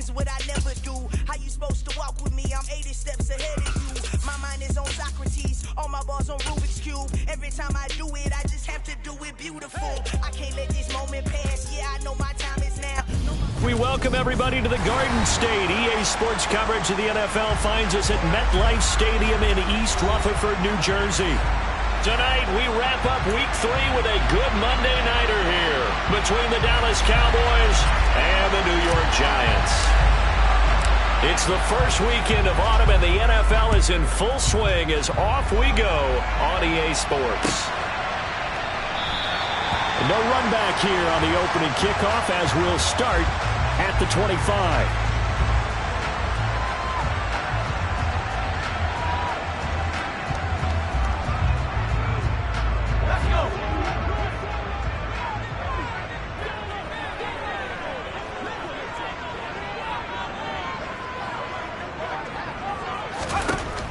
is what I never do. How you supposed to walk with me? I'm 80 steps ahead of you. My mind is on Socrates, all my balls on Rubik's Cube. Every time I do it, I just have to do it beautiful. I can't let this moment pass. Yeah, I know my time is now. We welcome everybody to the Garden State. EA Sports coverage of the NFL finds us at MetLife Stadium in East Rutherford, New Jersey. Tonight, we wrap up Week 3 with a good Monday nighter here between the Dallas Cowboys and the New York Giants. It's the first weekend of autumn, and the NFL is in full swing as off we go on EA Sports. No run back here on the opening kickoff as we'll start at the 25.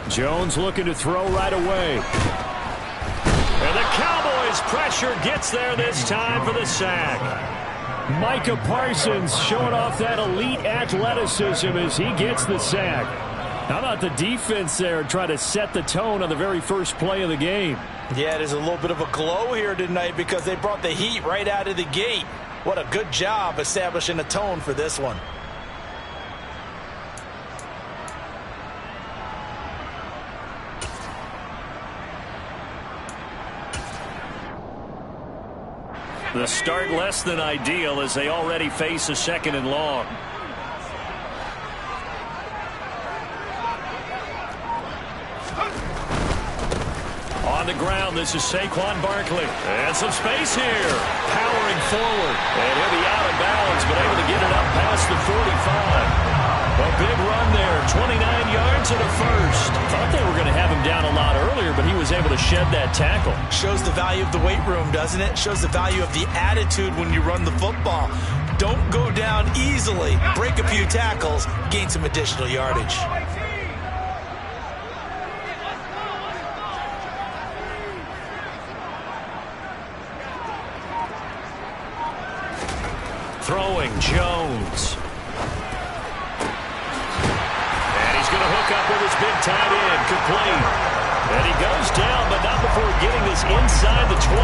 Jones looking to throw right away. And the Cowboys pressure gets there this time for the sack. Micah Parsons showing off that elite athleticism as he gets the sack. How about the defense there try to set the tone on the very first play of the game? Yeah, there's a little bit of a glow here tonight because they brought the heat right out of the gate. What a good job establishing a tone for this one. The start less than ideal as they already face a 2nd and long. On the ground, this is Saquon Barkley. And some space here. Powering forward. And he'll be out of bounds, but able to get it up past the 45. A big run there. 29 yards and a first. Thought they were going to have him down a lot earlier, but he was able to shed that tackle. Shows the value of the weight room, doesn't it? Shows the value of the attitude when you run the football. Don't go down easily. Break a few tackles. Gain some additional yardage. Throwing Jones. And he's going to hook up with his big tight end. Complete. And he goes down, but not before getting this inside the 25.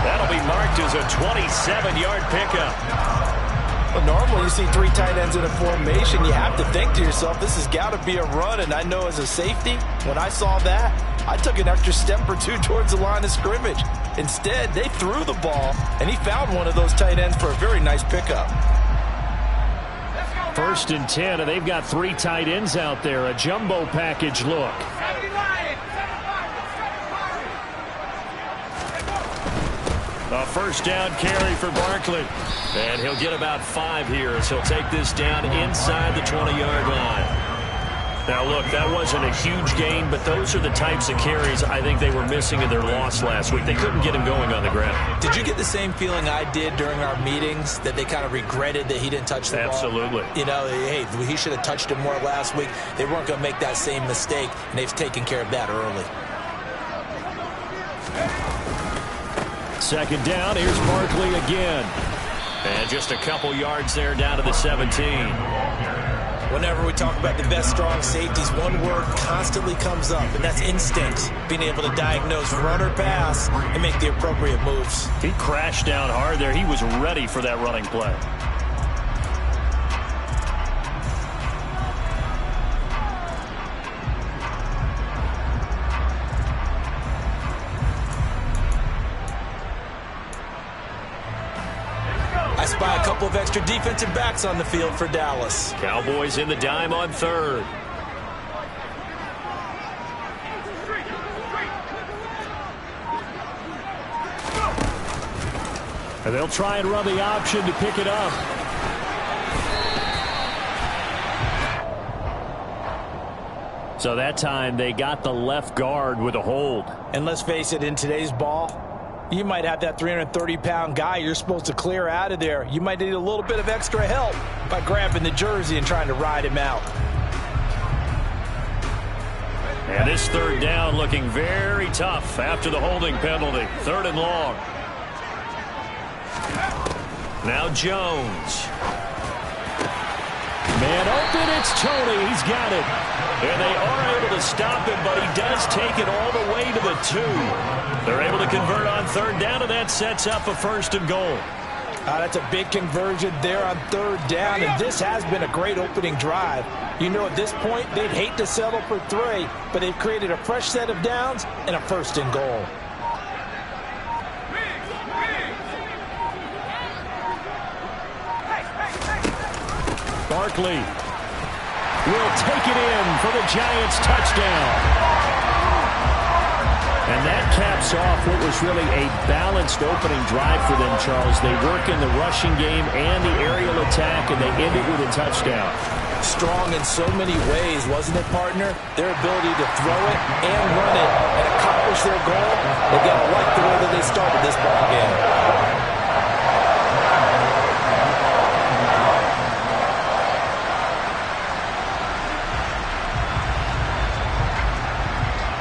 That'll be marked as a 27-yard pickup. Well, normally you see 3 tight ends in a formation. You have to think to yourself, this has got to be a run. And I know as a safety, when I saw that, I took an extra step or 2 towards the line of scrimmage. Instead, they threw the ball, and he found one of those tight ends for a very nice pickup. 1st and 10, and they've got 3 tight ends out there. A jumbo package look. A 1st down carry for Barkley. And he'll get about 5 here as he'll take this down inside the 20-yard line. Now, look, that wasn't a huge gain, but those are the types of carries I think they were missing in their loss last week. They couldn't get him going on the ground. Did you get the same feeling I did during our meetings, that they kind of regretted that he didn't touch the ball? Absolutely. You know, hey, he should have touched it more last week. They weren't going to make that same mistake, and they've taken care of that early. 2nd down, here's Barkley again. And just a couple yards there down to the 17. Whenever we talk about the best strong safeties, one word constantly comes up, and that's instinct. Being able to diagnose run or pass and make the appropriate moves. He crashed down hard there. He was ready for that running play. I spy a couple of extra defensive backs on the field for Dallas. Cowboys in the dime on 3rd. And they'll try and run the option to pick it up. So that time they got the left guard with a hold. And let's face it, in today's ball, you might have that 330-pound guy you're supposed to clear out of there. You might need a little bit of extra help by grabbing the jersey and trying to ride him out. And this 3rd down looking very tough after the holding penalty. 3rd and long. Now Jones. Man open, it's Tony. He's got it. And they are able to stop him, but he does take it all the way to the 2. They're able to convert on 3rd down, and that sets up a 1st and goal. That's a big conversion there on 3rd down, and this has been a great opening drive. You know, at this point, they'd hate to settle for 3, but they've created a fresh set of downs and a 1st and goal. Barkley will take it in for the Giants touchdown. And that caps off what was really a balanced opening drive for them, Charles. They work in the rushing game and the aerial attack, and they end it with a touchdown. Strong in so many ways, wasn't it, partner? Their ability to throw it and run it and accomplish their goal. They got to like the way that they started this ball game.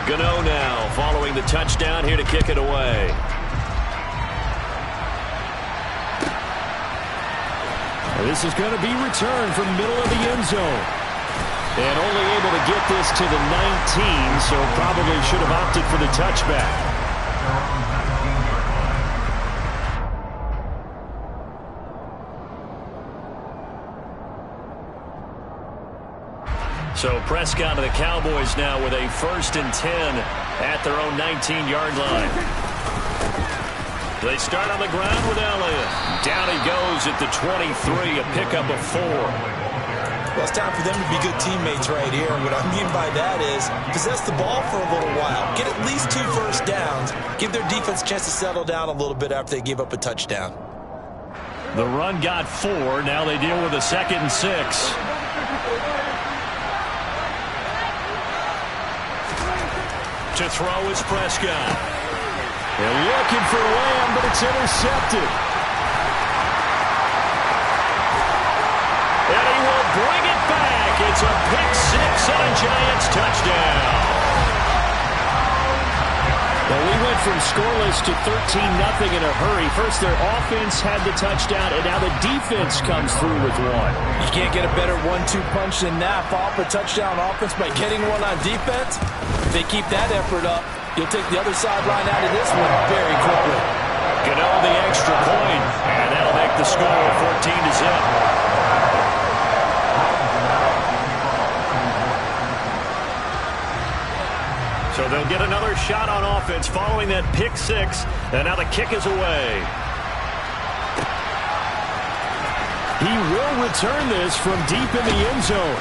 Gano now following the touchdown here to kick it away. This is going to be returned from middle of the end zone. And only able to get this to the 19, so probably should have opted for the touchback. So Prescott and the Cowboys now with a 1st and 10 at their own 19-yard line. They start on the ground with Elliott. Down he goes at the 23, a pickup of 4. Well, it's time for them to be good teammates right here. And what I mean by that is possess the ball for a little while. Get at least 2 first downs. Give their defense a chance to settle down a little bit after they give up a touchdown. The run got 4. Now they deal with a 2nd and 6. To throw is Prescott. They're looking for Lamb, but it's intercepted. And he will bring it back. It's a pick 6 and a Giants touchdown. Well, we went from scoreless to 13-0 in a hurry. First, their offense had the touchdown, and now the defense comes through with one. You can't get a better 1-2 punch than that. Follow up a touchdown offense by getting one on defense. If they keep that effort up, you'll take the other sideline out of this one very quickly. Gano the extra point, and that'll make the score 14-0. So they'll get another shot on offense following that pick 6, and now the kick is away. He will return this from deep in the end zone.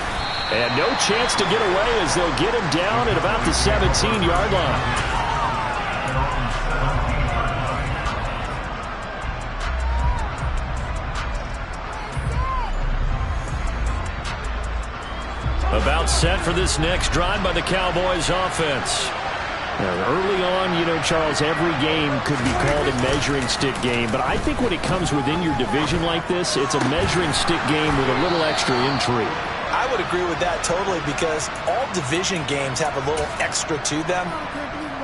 And no chance to get away as they'll get him down at about the 17-yard line. About set for this next drive by the Cowboys offense. Now, early on, you know, Charles, every game could be called a measuring stick game. But I think when it comes within your division like this, it's a measuring stick game with a little extra intrigue. I would agree with that totally because all division games have a little extra to them.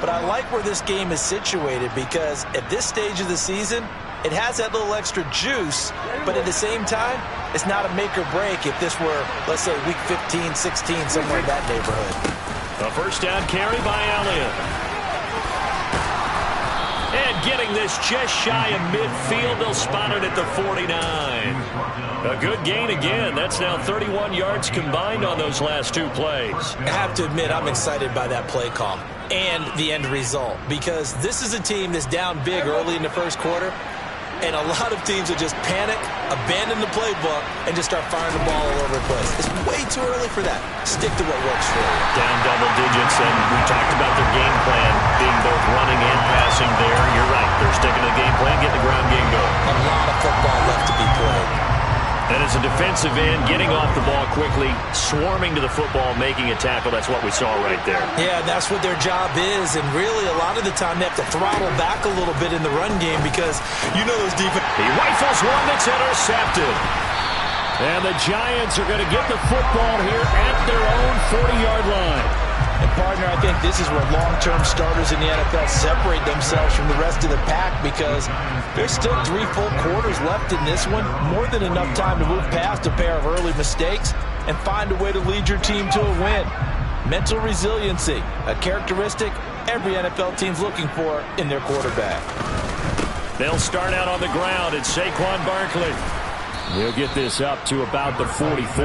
But I like where this game is situated because at this stage of the season, it has that little extra juice, but at the same time, it's not a make or break if this were, let's say, week 15, 16, somewhere in that neighborhood. A first down carry by Elliott. And getting this just shy of midfield, they'll spot it at the 49. A good gain again. That's now 31 yards combined on those last 2 plays. I have to admit, I'm excited by that play call and the end result because this is a team that's down big early in the first quarter. And a lot of teams will just panic, abandon the playbook, and just start firing the ball all over the place. It's way too early for that. Stick to what works for you. Down double digits, and we talked about their game plan being both running and passing there. You're right. They're sticking to the game plan, getting the ground game going. A lot of football left to be played. And as a defensive end, getting off the ball quickly, swarming to the football, making a tackle, that's what we saw right there. Yeah, that's what their job is. And really, a lot of the time, they have to throttle back a little bit in the run game because you know those defense. He rifles one that's intercepted. And the Giants are going to get the football here at their own 40-yard line. And, partner, I think this is where long-term starters in the NFL separate themselves from the rest of the pack because there's still 3 full quarters left in this one. More than enough time to move past a pair of early mistakes and find a way to lead your team to a win. Mental resiliency, a characteristic every NFL team's looking for in their quarterback. They'll start out on the ground. It's Saquon Barkley. He'll get this up to about the 44.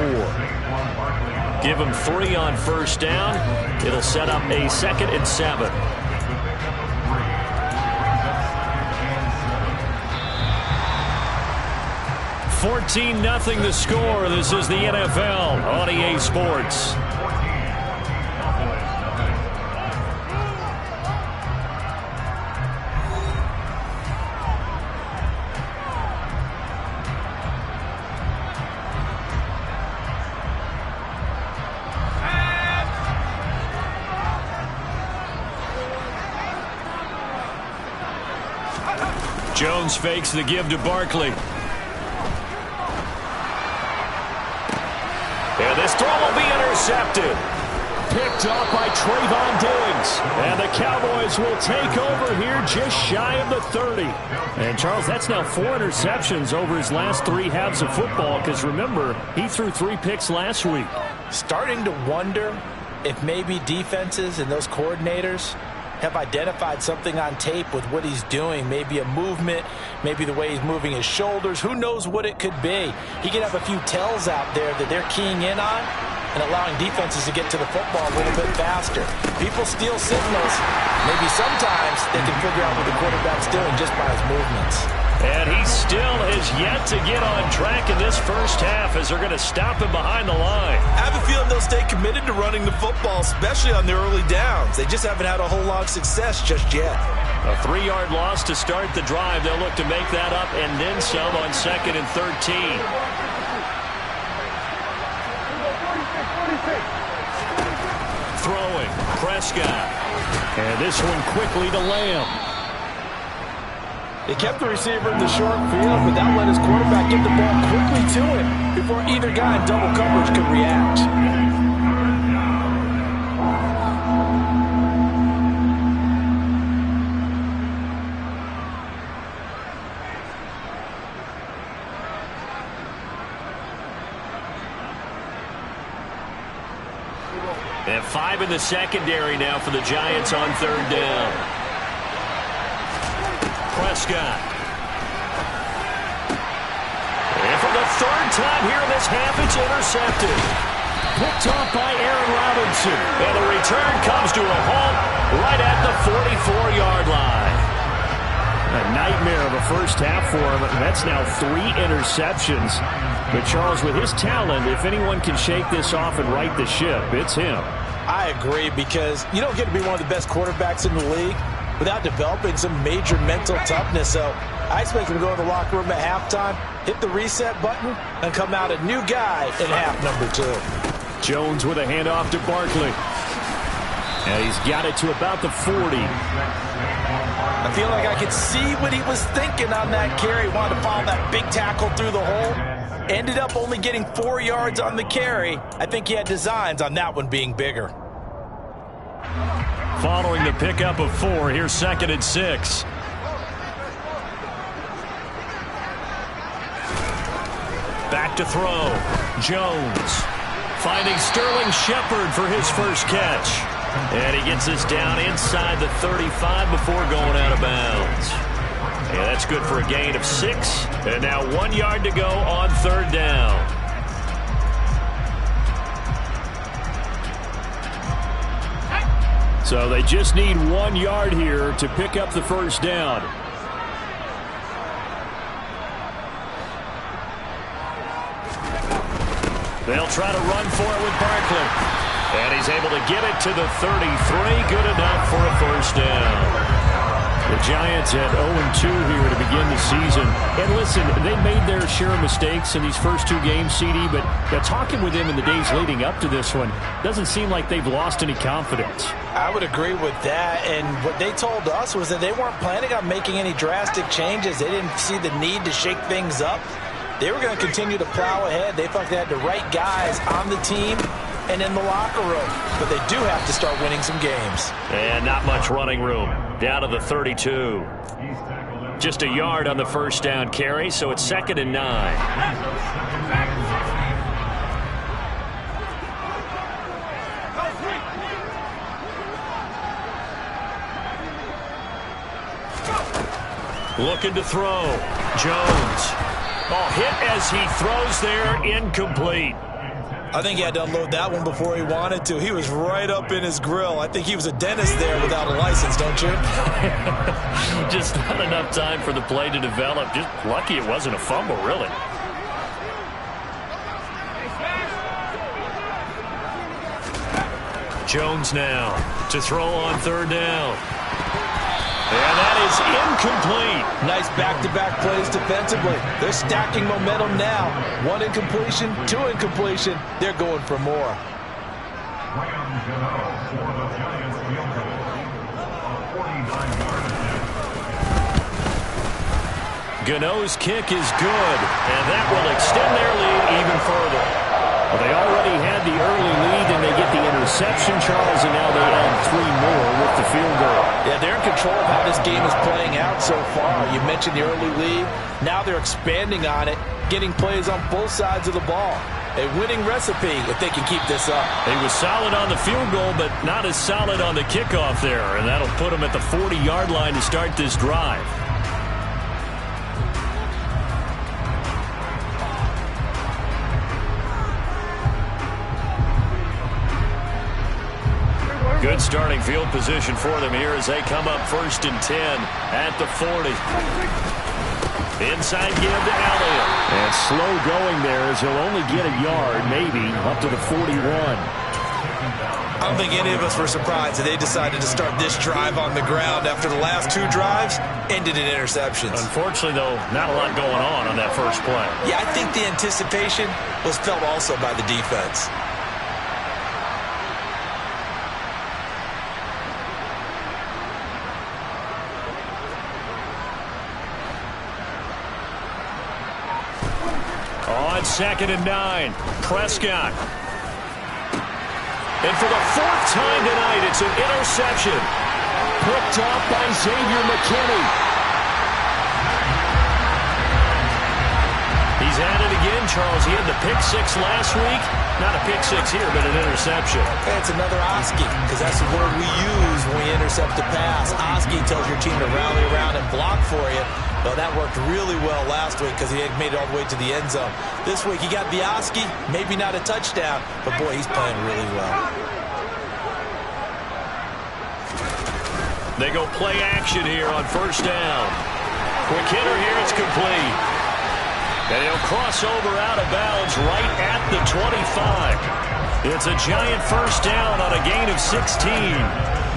Give him 3 on first down. It'll set up a 2nd and 7. $14-0 the score. This is the NFL on EA Sports. Jones fakes the give to Barkley. And this throw will be intercepted. Picked off by Trayvon Diggs. And the Cowboys will take over here just shy of the 30. And, Charles, that's now 4 interceptions over his last 3 halves of football because, remember, he threw 3 picks last week. Starting to wonder if maybe defenses and those coordinators have identified something on tape with what he's doing. Maybe a movement, maybe the way he's moving his shoulders. Who knows what it could be? He could have a few tells out there that they're keying in on and allowing defenses to get to the football a little bit faster. People steal signals. Maybe sometimes they can figure out what the quarterback's doing just by his movements. And he still is yet to get on track in this first half as they're going to stop him behind the line. I have a feeling they'll stay committed to running the football, especially on their early downs. They just haven't had a whole lot of success just yet. A 3-yard loss to start the drive. They'll look to make that up and then some on 2nd and 13. Throwing, Prescott. And this one quickly to Lamb. They kept the receiver in the short field, but that let his quarterback get the ball quickly to him before either guy in double coverage could react. And 5 in the secondary now for the Giants on 3rd down. Prescott. And for the 3rd time here in this half, it's intercepted. Picked off by Aaron Robinson. And the return comes to a halt right at the 44-yard line. A nightmare of a first half for him. That's now 3 interceptions. But, Charles, with his talent, if anyone can shake this off and right the ship, it's him. I agree, because you don't get to be one of the best quarterbacks in the league without developing some major mental toughness. So I expect him to go in the locker room at halftime, hit the reset button, and come out a new guy in half number 2. Jones with a handoff to Barkley. And he's got it to about the 40. I feel like I could see what he was thinking on that carry. Wanted to follow that big tackle through the hole. Ended up only getting 4 yards on the carry. I think he had designs on that one being bigger. Following the pickup of 4, here's 2nd and 6. Back to throw. Jones finding Sterling Shepard for his first catch. And he gets this down inside the 35 before going out of bounds. Yeah, that's good for a gain of 6. And now 1 yard to go on 3rd down. So they just need 1 yard here to pick up the first down. They'll try to run for it with Barkley. And he's able to get it to the 33. Good enough for a first down. The Giants at 0-2 here to begin the season. And listen, they made their share of mistakes in these first 2 games, CD, but talking with them in the days leading up to this one, doesn't seem like they've lost any confidence. I would agree with that, and what they told us was that they weren't planning on making any drastic changes. They didn't see the need to shake things up. They were going to continue to plow ahead. They felt they had the right guys on the team and in the locker room. But they do have to start winning some games. And not much running room. Down to the 32. Just a yard on the first down carry, so it's 2nd and 9. Looking to throw. Jones. Oh, hit as he throws there. Incomplete. I think he had to unload that one before he wanted to. He was right up in his grill. I think he was a dentist there without a license, don't you? Just not enough time for the play to develop. Just lucky it wasn't a fumble, really. Jones now to throw on 3rd down. And that is incomplete. Nice back-to-back plays defensively. They're stacking momentum now. 1 incompletion, 2 incompletion. They're going for more. Gano's kick is good, and that will extend their lead even further. Well, they already had the early lead, and they get the interception, Charles, and now they add 3 more with the field goal. Yeah, they're in control of how this game is playing out so far. You mentioned the early lead. Now they're expanding on it, getting plays on both sides of the ball. A winning recipe if they can keep this up. He was solid on the field goal, but not as solid on the kickoff there, and that'll put him at the 40-yard line to start this drive. Good starting field position for them here as they come up 1st and 10 at the 40. Inside give to Elliott. And slow going there as he'll only get a yard, maybe, up to the 41. I don't think any of us were surprised that they decided to start this drive on the ground after the last 2 drives ended in interceptions. Unfortunately, though, not a lot going on that first play. Yeah, I think the anticipation was felt also by the defense. On 2nd and 9, Prescott. And for the 4th time tonight, it's an interception. Picked up by Xavier McKinney. He's at it again, Charles. He had the pick 6 last week. Not a pick 6 here, but an interception. It's another Oski, because that's the word we use when we intercept a pass. Oski tells your team to rally around and block for you. Well, that worked really well last week because he had made it all the way to the end zone. This week, he got the Oski, maybe not a touchdown, but boy, he's playing really well. They go play action here on 1st down. Quick hitter here, it's complete. And he'll cross over out of bounds right at the 25. It's a giant 1st down on a gain of 16.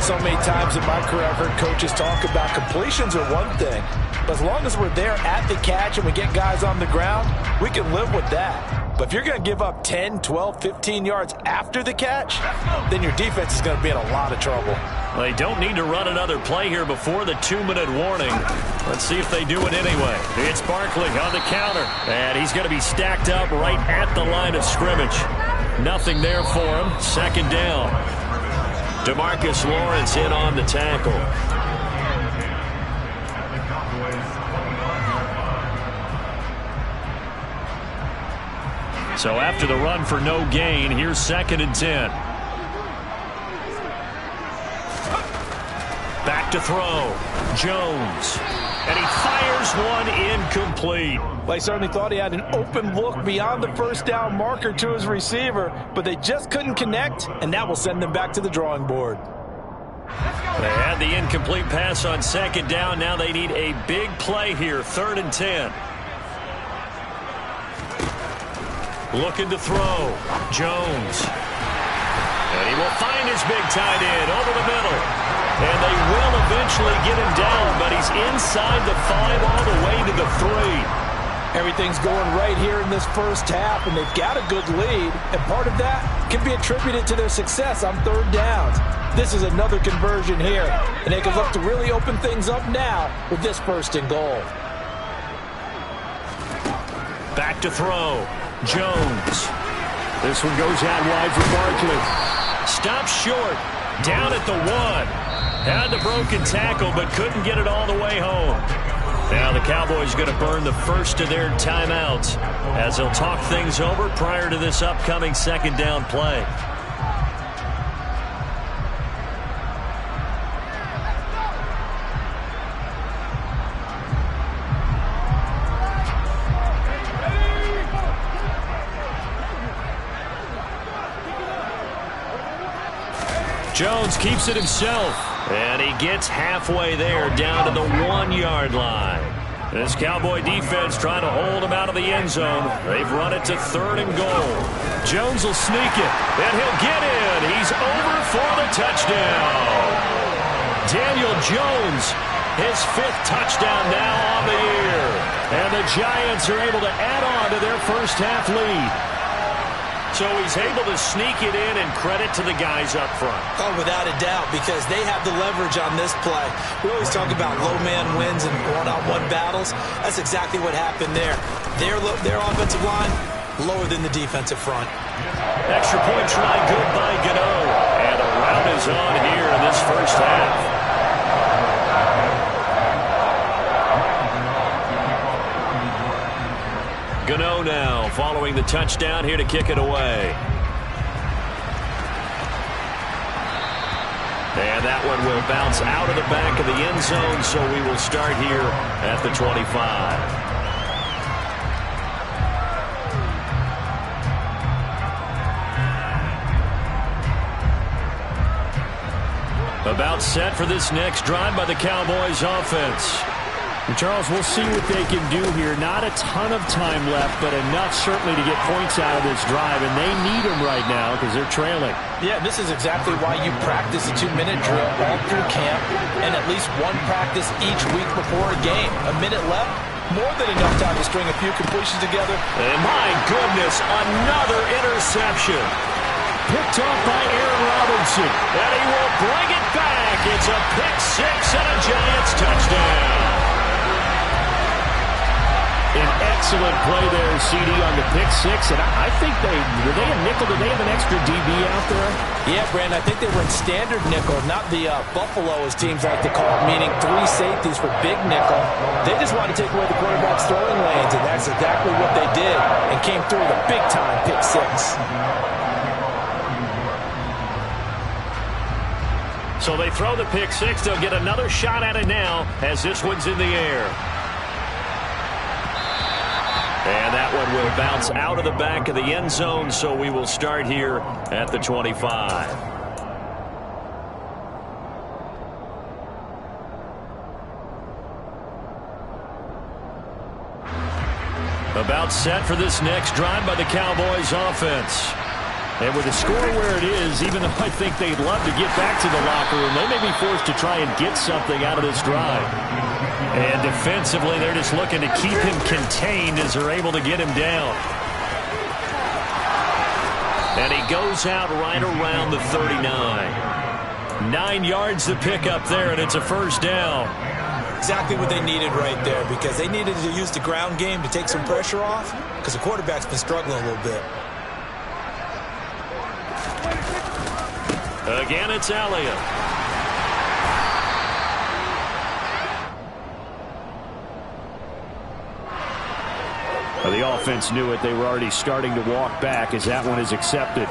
So many times in my career, I've heard coaches talk about completions are one thing. But as long as we're there at the catch and we get guys on the ground, we can live with that. But if you're going to give up 10, 12, 15 yards after the catch, then your defense is going to be in a lot of trouble. Well, they don't need to run another play here before the 2-minute warning. Let's see if they do it anyway. It's Barkley on the counter. And he's going to be stacked up right at the line of scrimmage. Nothing there for him. 2nd down. DeMarcus Lawrence in on the tackle. So after the run for no gain, here's 2nd and 10. Back to throw. Jones. And he fires one incomplete. Well, he certainly thought he had an open look beyond the 1st down marker to his receiver, but they just couldn't connect, and that will send them back to the drawing board. They had the incomplete pass on 2nd down. Now they need a big play here, 3rd and 10. Looking to throw. Jones. And he will find his big tight end over the middle. And they will eventually get him down, but he's inside the 5 all the way to the 3. Everything's going right here in this first half, and they've got a good lead. And part of that can be attributed to their success on 3rd downs. This is another conversion here, and they can look to really open things up now with this 1st and goal. Back to throw. Jones. This one goes out wide for Barkley. Stops short. Down at the 1. Had the broken tackle, but couldn't get it all the way home. Now the Cowboys are going to burn the first of their timeouts as they'll talk things over prior to this upcoming second down play. Jones keeps it himself, and he gets halfway there down to the 1-yard line. This Cowboy defense trying to hold him out of the end zone. They've run it to 3rd and goal. Jones will sneak it, and he'll get in. He's over for the touchdown. Daniel Jones, his 5th touchdown now on the year. And the Giants are able to add on to their first half lead. So he's able to sneak it in, and credit to the guys up front. Oh, without a doubt, because they have the leverage on this play. We always talk about low man wins and one-on-one battles. That's exactly what happened there. Their offensive line lower than the defensive front. Extra point try good by Gano. And a rout is on here in this first half. Gano now following the touchdown here to kick it away. And that one will bounce out of the back of the end zone, so we will start here at the 25. About set for this next drive by the Cowboys offense. And Charles, we'll see what they can do here. Not a ton of time left, but enough certainly to get points out of this drive, and they need them right now because they're trailing. Yeah, this is exactly why you practice a 2-minute drill all through camp and at least one practice each week before a game. A minute left, more than enough time to string a few completions together. And my goodness, another interception. Picked off by Aaron Robinson. And he will bring it back. It's a pick 6 and a Giants touchdown. An excellent play there, CD, on the pick 6. And I think were they a nickel? Did they have an extra DB out there? Yeah, Brandon, I think they were in standard nickel, not the Buffalo, as teams like to call it, meaning 3 safeties for big nickel. They just wanted to take away the quarterback's throwing lanes, and that's exactly what they did, and came through with a big-time pick 6. So they throw the pick 6. They'll get another shot at it now as this one's in the air. And that one will bounce out of the back of the end zone, so we will start here at the 25. About set for this next drive by the Cowboys offense. And with the score where it is, even though I think they'd love to get back to the locker room, they may be forced to try and get something out of this drive. And defensively, they're just looking to keep him contained as they're able to get him down. And he goes out right around the 39. 9 yards to pick up there, and it's a first down. Exactly what they needed right there, because they needed to use the ground game to take some pressure off, because the quarterback's been struggling a little bit. Again, it's Elliott. Well, the offense knew it. They were already starting to walk back as that one is accepted.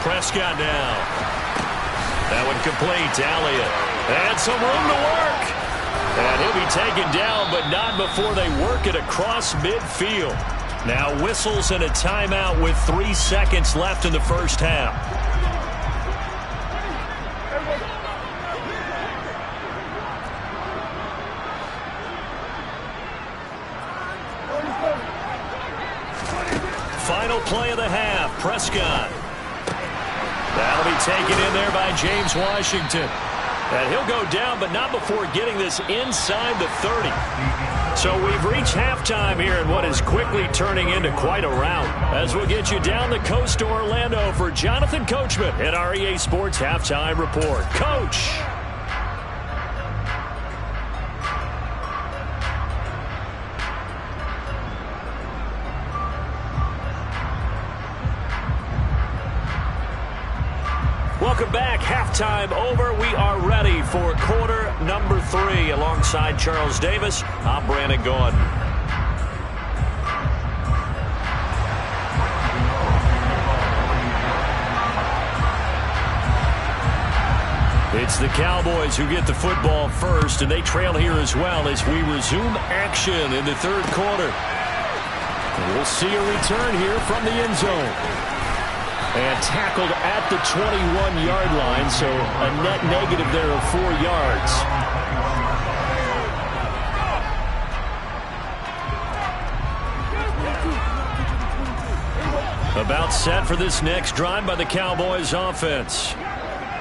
Prescott now. That one complete to Elliott. And some room to work. And he'll be taken down, but not before they work it across midfield. Now whistles and a timeout with 3 seconds left in the first half. Final play of the half, Prescott. That'll be taken in there by James Washington. And he'll go down, but not before getting this inside the 30. So we've reached halftime here in what is quickly turning into quite a rout. As we'll get you down the coast to Orlando for Jonathan Coachman at our EA Sports Halftime Report. Coach! Welcome back. Halftime over. We are ready for quarter number 3. Alongside Charles Davis, I'm Brandon Gaudin. It's the Cowboys who get the football first, and they trail here as well as we resume action in the third quarter. And we'll see a return here from the end zone. And tackled at the 21-yard line, so a net negative there of 4 yards. About set for this next drive by the Cowboys offense.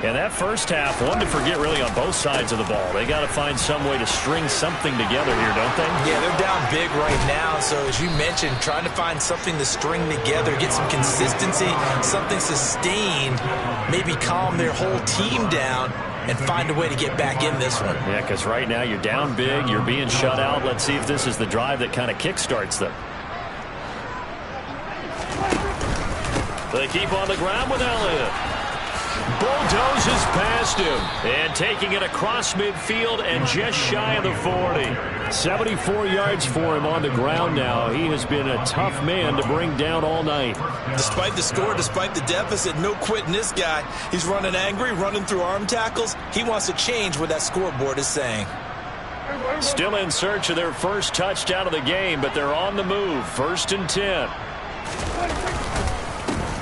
And that first half, one to forget really on both sides of the ball. They got to find some way to string something together here, don't they? Yeah, they're down big right now. So as you mentioned, trying to find something to string together, get some consistency, something sustained, maybe calm their whole team down and find a way to get back in this one. Yeah, because right now you're down big, you're being shut out. Let's see if this is the drive that kind of kickstarts them. They keep on the ground with Elliott. Bulldozes past him and taking it across midfield and just shy of the 40. 74 yards for him on the ground now. He has been a tough man to bring down all night. Despite the score, despite the deficit, no quitting this guy. He's running angry, running through arm tackles. He wants to change what that scoreboard is saying. Still in search of their first touchdown of the game, but they're on the move. 1st and 10.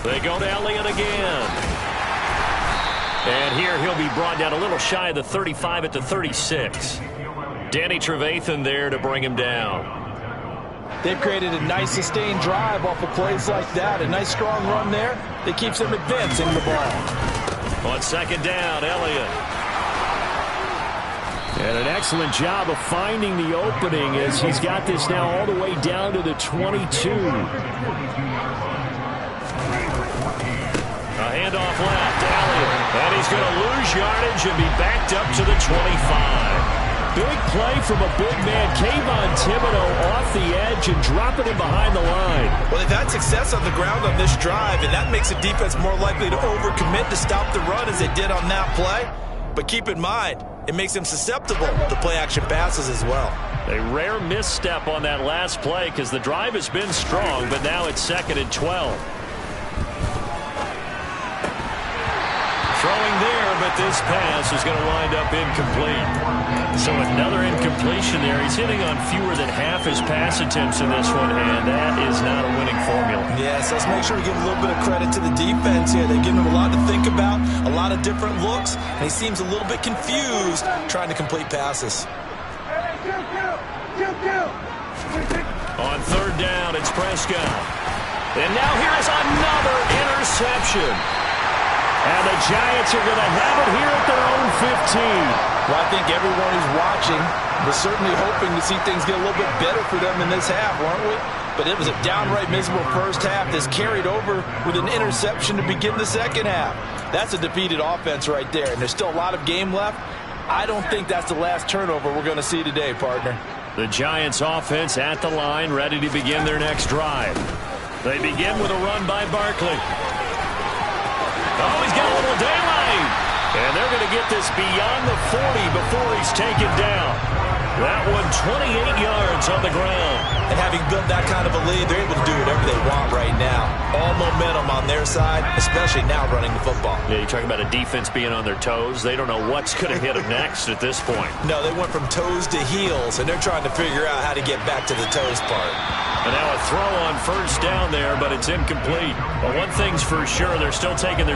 They go to Elliott again. And here he'll be brought down a little shy of the 35 at the 36. Danny Trevathan there to bring him down. They've created a nice sustained drive off of plays like that. A nice strong run there that keeps them advancing the ball. On 2nd down, Elliott. And an excellent job of finding the opening as he's got this now all the way down to the 22. A handoff left, Elliott. And he's going to lose yardage and be backed up to the 25. Big play from a big man, Kayvon Thibodeaux, off the edge and dropping him behind the line. Well, they've had success on the ground on this drive, and that makes the defense more likely to overcommit to stop the run as they did on that play. But keep in mind, it makes them susceptible to play-action passes as well. A rare misstep on that last play because the drive has been strong, but now it's 2nd and 12. Throwing there, but this pass is going to wind up incomplete. So another incompletion there. He's hitting on fewer than half his pass attempts in this one, and that is not a winning formula. Yes, let's make sure we give a little bit of credit to the defense here. They're giving him a lot to think about, a lot of different looks, and he seems a little bit confused trying to complete passes. On 3rd down, it's Prescott. And now here is another interception. And the Giants are going to have it here at their own 15. Well, I think everyone who's watching was certainly hoping to see things get a little bit better for them in this half, weren't we? But it was a downright miserable first half that's carried over with an interception to begin the second half. That's a defeated offense right there, and there's still a lot of game left. I don't think that's the last turnover we're going to see today, partner. The Giants offense at the line, ready to begin their next drive. They begin with a run by Barkley. Oh, he's got a little daylight. And they're going to get this beyond the 40 before he's taken down. That one 28 yards on the ground. And having built that kind of a lead, they're able to do whatever they want right now. All momentum on their side, especially now running the football. Yeah, you talk about a defense being on their toes. They don't know what's going to hit them next at this point. No, they went from toes to heels, and they're trying to figure out how to get back to the toes part. And now a throw on 1st down there, but it's incomplete. But one thing's for sure, they're still taking their